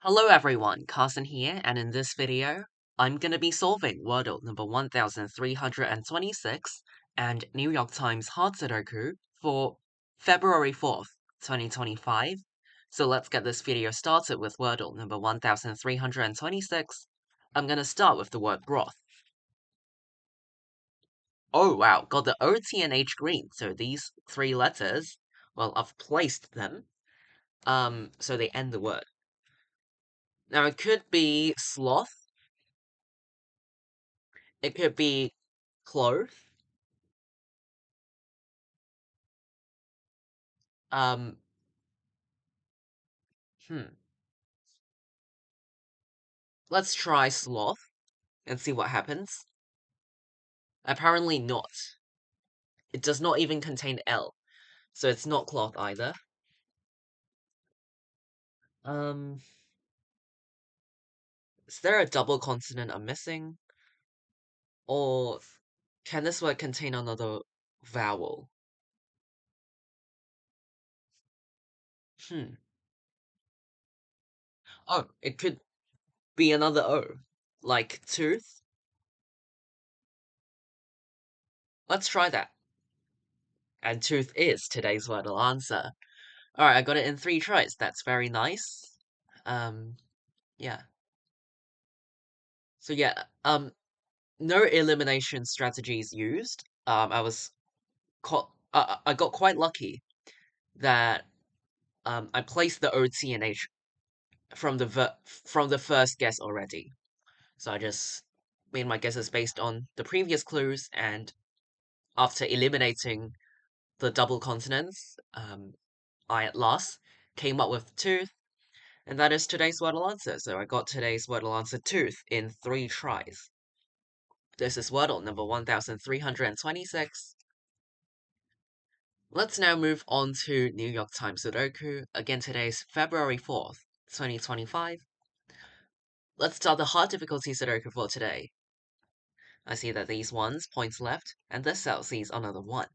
Hello everyone, Carson here, and in this video, I'm gonna be solving Wordle number 1326 and New York Times Hard Sudoku for February 4th, 2025. So let's get this video started with Wordle number 1326. I'm gonna start with the word broth. Oh wow, got the O, T, and H green, so these three letters, well, I've placed them, so they end the word. Now it could be sloth, it could be clove, um, let's try sloth and see what happens. Apparently not. It does not even contain L, so it's not cloth either. Um, is there a double consonant I'm missing? Or can this word contain another vowel? Hmm. Oh, it could be another O, like tooth. Let's try that. And tooth is today's wordle answer. Alright, I got it in 3 tries. That's very nice. Yeah. So yeah, no elimination strategies used. I got quite lucky that I placed the O, T, and H from the first guess already. So I just made my guesses based on the previous clues, and after eliminating the double consonants, I at last came up with tooth, and that is today's wordle answer. So I got today's wordle answer tooth in 3 tries. This is wordle number 1326. Let's now move on to New York Times Sudoku. Again, today's February 4th, 2025. Let's start the hard difficulty Sudoku for today. I see that these ones points left, and this cell sees another one.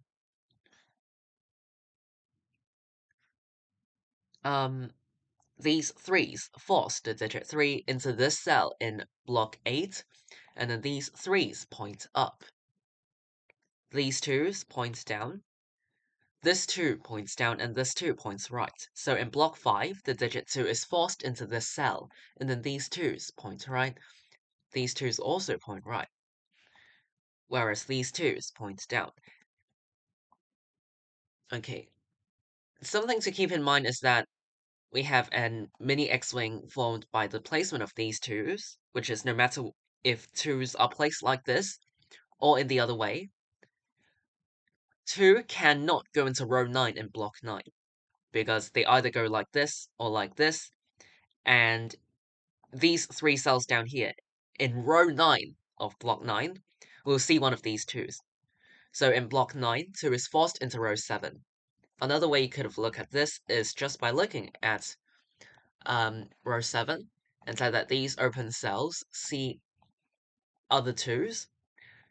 These threes force the digit 3 into this cell in block 8, and then these threes point up. These twos point down. This 2 points down and this 2 points right. So in block 5, the digit 2 is forced into this cell, and then these 2's point right. These 2's also point right, whereas these 2's point down. Okay, something to keep in mind is that we have an mini X-wing formed by the placement of these 2's, which is no matter if 2's are placed like this or in the other way, 2 cannot go into row 9 in block 9, because they either go like this or like this, and these 3 cells down here, in row 9 of block 9, we'll see one of these 2's. So in block 9, 2 is forced into row 7. Another way you could have looked at this is just by looking at row 7 and say that these open cells see other 2's.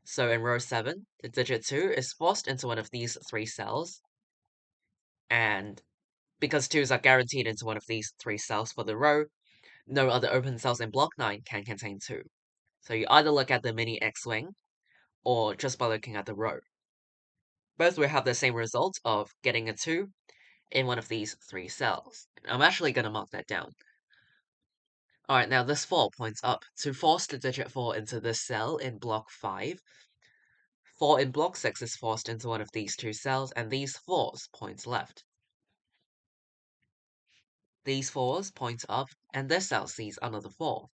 So in row 7, the digit 2 is forced into one of these 3 cells, and because 2's are guaranteed into one of these 3 cells for the row, no other open cells in block 9 can contain 2. So you either look at the mini X-wing, or just by looking at the row. Both will have the same result of getting a 2 in one of these 3 cells. I'm actually going to mark that down. Alright, now this 4 points up. To force the digit 4 into this cell in block 5, 4 in block 6 is forced into one of these 2 cells, and these 4's point left. These 4's point up, and this cell sees another 4.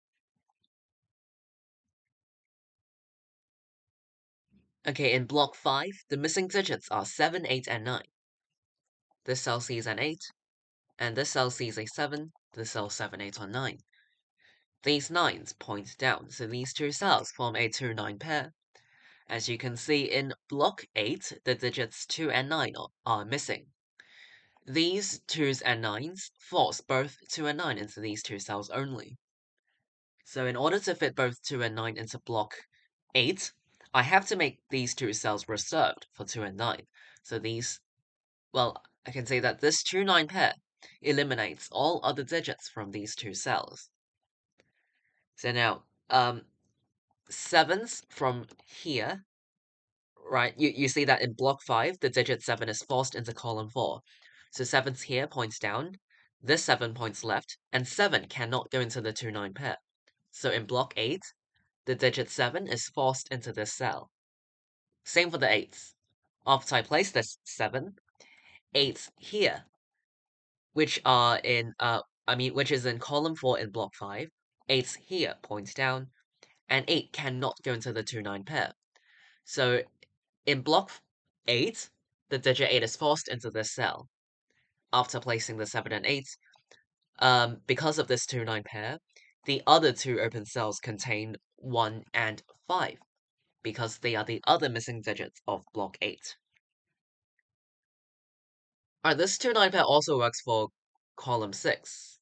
Okay, in block 5, the missing digits are 7, 8, and 9. This cell sees an 8, and this cell sees a 7, this cell 7, 8, or 9. These 9's point down, so these 2 cells form a 2-9 pair. As you can see in block 8, the digits 2 and 9 are missing. These 2's and 9's force both 2 and 9 into these 2 cells only. So in order to fit both 2 and 9 into block 8, I have to make these 2 cells reserved for 2 and 9. So these, well, I can say that this 2-9 pair eliminates all other digits from these two cells. So now, 7s from here, right? You see that in block 5, the digit 7 is forced into column 4. So 7's here points down, this 7 points left, and 7 cannot go into the 2-9 pair. So in block 8, the digit 7 is forced into this cell. Same for the 8s. After I place this 7, 8s here, which are in which is in column 4 in block 5, 8s here points down, and 8 cannot go into the 2-9 pair. So in block 8, the digit 8 is forced into this cell. After placing the 7 and 8, because of this 2-9 pair, the other two open cells contain 1 and 5, because they are the other missing digits of block 8. Alright, this 2-9 pair also works for column 6,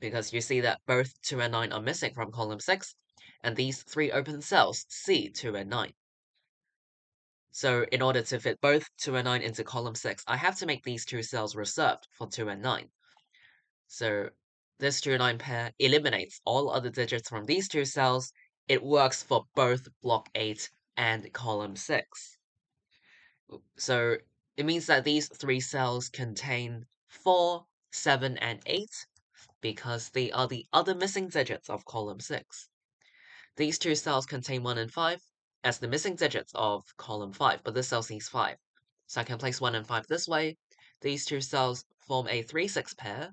because you see that both 2 and 9 are missing from column 6, and these three open cells C, 2, and 9. So in order to fit both 2 and 9 into column 6, I have to make these two cells reserved for 2 and 9. So this 2 and 9 pair eliminates all other digits from these two cells. It works for both block 8 and column 6. So it means that these three cells contain 4, 7, and 8 because they are the other missing digits of column 6. These two cells contain 1 and 5 as the missing digits of column 5, but this cell sees 5. So I can place 1 and 5 this way. These two cells form a 3-6 pair.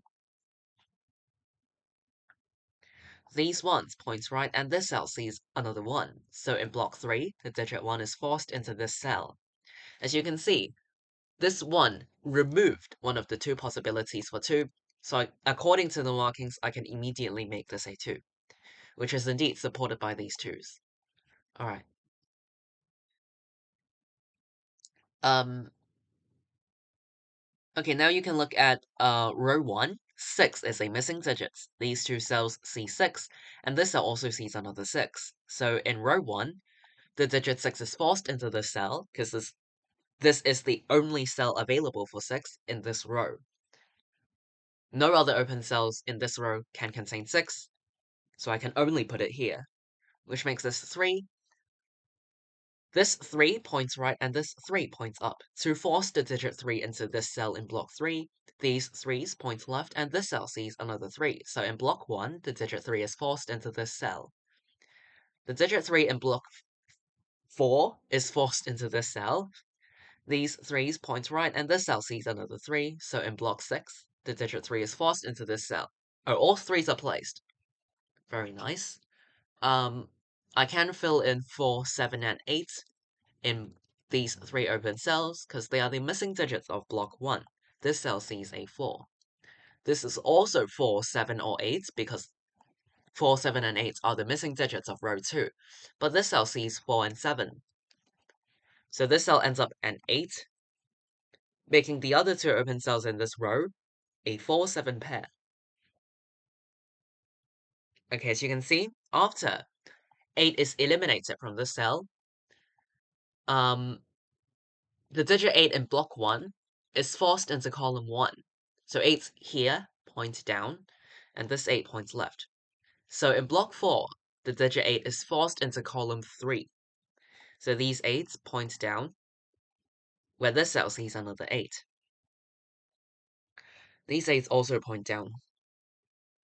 These 1s points right, and this cell sees another 1. So in block 3, the digit 1 is forced into this cell. As you can see, this 1 removed one of the two possibilities for 2, so according to the markings, I can immediately make this a 2, which is indeed supported by these 2s. Alright. Okay, now you can look at row 1. 6 is a missing digit. These two cells see 6, and this cell also sees another 6. So in row 1, the digit 6 is forced into this cell, because this is the only cell available for 6 in this row. No other open cells in this row can contain 6, so I can only put it here, which makes this 3. This 3 points right, and this 3 points up. To force the digit 3 into this cell in block 3, these 3's point left, and this cell sees another 3. So in block 1, the digit 3 is forced into this cell. The digit 3 in block 4 is forced into this cell. These 3's point right, and this cell sees another 3. So in block 6, the digit 3 is forced into this cell. Oh, all 3's are placed. Very nice. I can fill in 4, 7, and 8 in these three open cells because they are the missing digits of block 1. This cell sees a 4. This is also 4, 7, or 8 because 4, 7, and 8 are the missing digits of row 2. But this cell sees 4 and 7. So this cell ends up an 8, making the other two open cells in this row a 4, 7 pair. Okay, as you can see, after 8 is eliminated from the cell, the digit 8 in block 1 is forced into column 1. So 8's here, point down, and this 8 points left. So in block 4, the digit 8 is forced into column 3. So these 8's point down, where this cell sees another 8. These 8's also point down.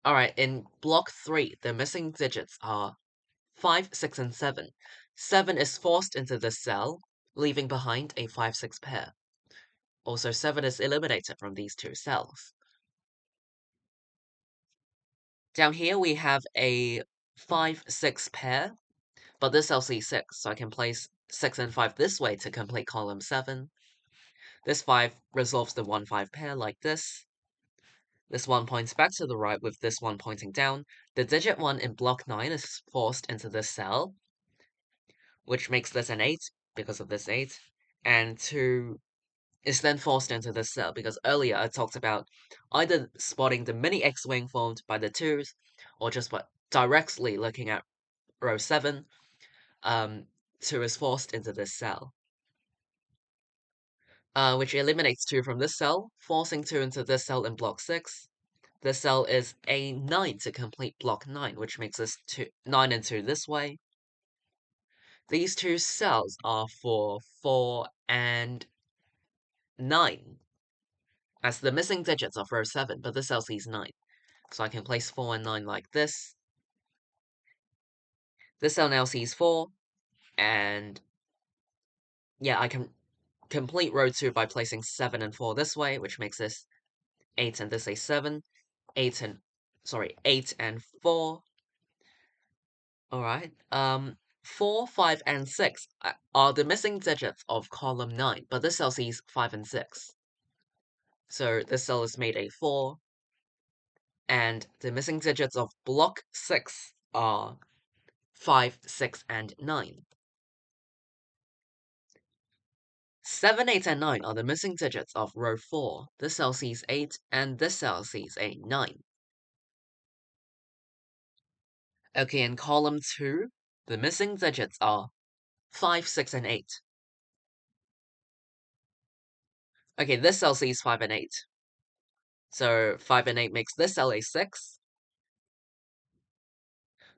Alright, in block 3, the missing digits are 5, 6, and 7. 7 is forced into this cell, leaving behind a 5, 6 pair. Also, 7 is eliminated from these two cells. Down here we have a 5, 6 pair, but this cell sees 6, so I can place 6 and 5 this way to complete column 7. This 5 resolves the 1, 5 pair like this. This 1 points back to the right with this 1 pointing down. The digit 1 in block 9 is forced into this cell, which makes this an 8 because of this 8. And 2 is then forced into this cell because earlier I talked about either spotting the mini X-wing formed by the 2's or just by directly looking at row 7. 2 is forced into this cell. which eliminates 2 from this cell, forcing 2 into this cell in block 6. This cell is a 9 to complete block 9, which makes this 9 and 2 this way. These 2 cells are for 4 and 9 as the missing digits of row 7, but this cell sees 9. So I can place 4 and 9 like this. This cell now sees 4, and yeah, I can complete row 2 by placing 7 and 4 this way, which makes this 8 and this a 7. 8 and 4. Alright, 4, 5, and 6 are the missing digits of column 9, but this cell sees 5 and 6. So this cell is made a 4, and the missing digits of block 6 are 5, 6, and 9. 7, 8, and 9 are the missing digits of row 4. This cell sees 8, and this cell sees a 9. Okay, in column 2, the missing digits are 5, 6, and 8. Okay, this cell sees 5 and 8. So 5 and 8 makes this cell a 6.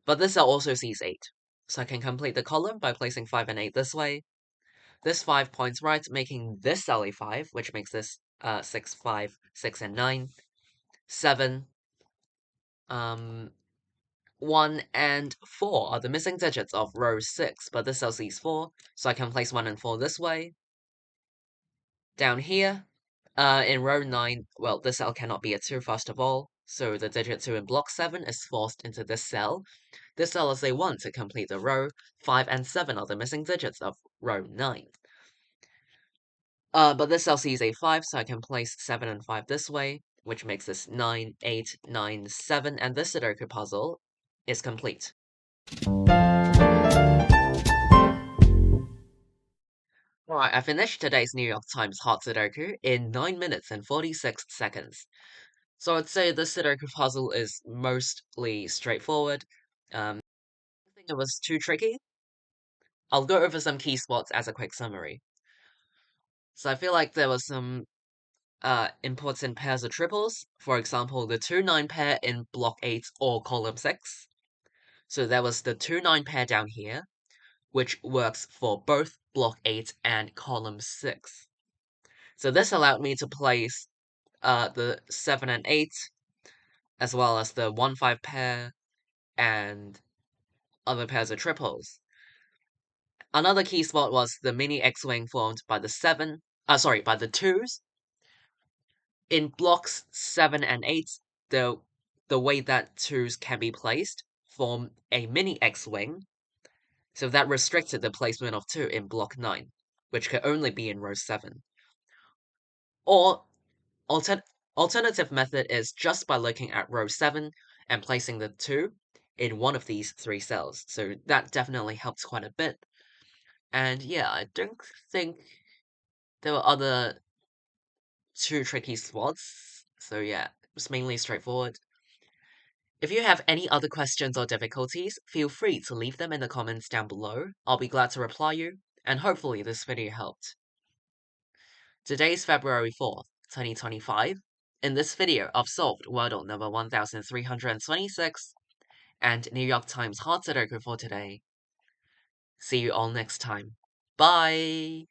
But this cell also sees 8. So I can complete the column by placing 5 and 8 this way. This 5 points right, making this cell a 5, which makes this 6, 5, 6, and 9. 7, 1, and 4 are the missing digits of row 6, but this cell sees 4, so I can place 1 and 4 this way. Down here, in row 9, well, this cell cannot be a 2 first of all, so the digit 2 in block 7 is forced into this cell. This cell is a 1 to complete the row. 5 and 7 are the missing digits of row 9. But this cell sees a 5, so I can place 7 and 5 this way, which makes this 9, 8, 9, 7, and this Sudoku puzzle is complete. Alright, I finished today's New York Times Hot Sudoku in 9 minutes and 46 seconds. So I'd say this Sudoku puzzle is mostly straightforward. I don't think it was too tricky. I'll go over some key spots as a quick summary. So I feel like there was some important pairs of triples. For example, the 2-9 pair in block 8 or column 6. So there was the 2-9 pair down here, which works for both block 8 and column 6. So this allowed me to place the 7 and 8, as well as the 1-5 pair, and other pairs of triples. Another key spot was the mini X-wing formed by the 2s. In blocks 7 and 8, the way that 2s can be placed form a mini X-wing, so that restricted the placement of 2 in block 9, which could only be in row 7. Or, alternative method is just by looking at row 7 and placing the 2 in one of these 3 cells, so that definitely helps quite a bit. And yeah, I don't think there were other too tricky spots, so yeah, it was mainly straightforward. If you have any other questions or difficulties, feel free to leave them in the comments down below. I'll be glad to reply you, and hopefully this video helped. Today is February 4th, 2025. In this video, I've solved Wordle number 1326 and New York Times Hot Sudoku for today. See you all next time. Bye!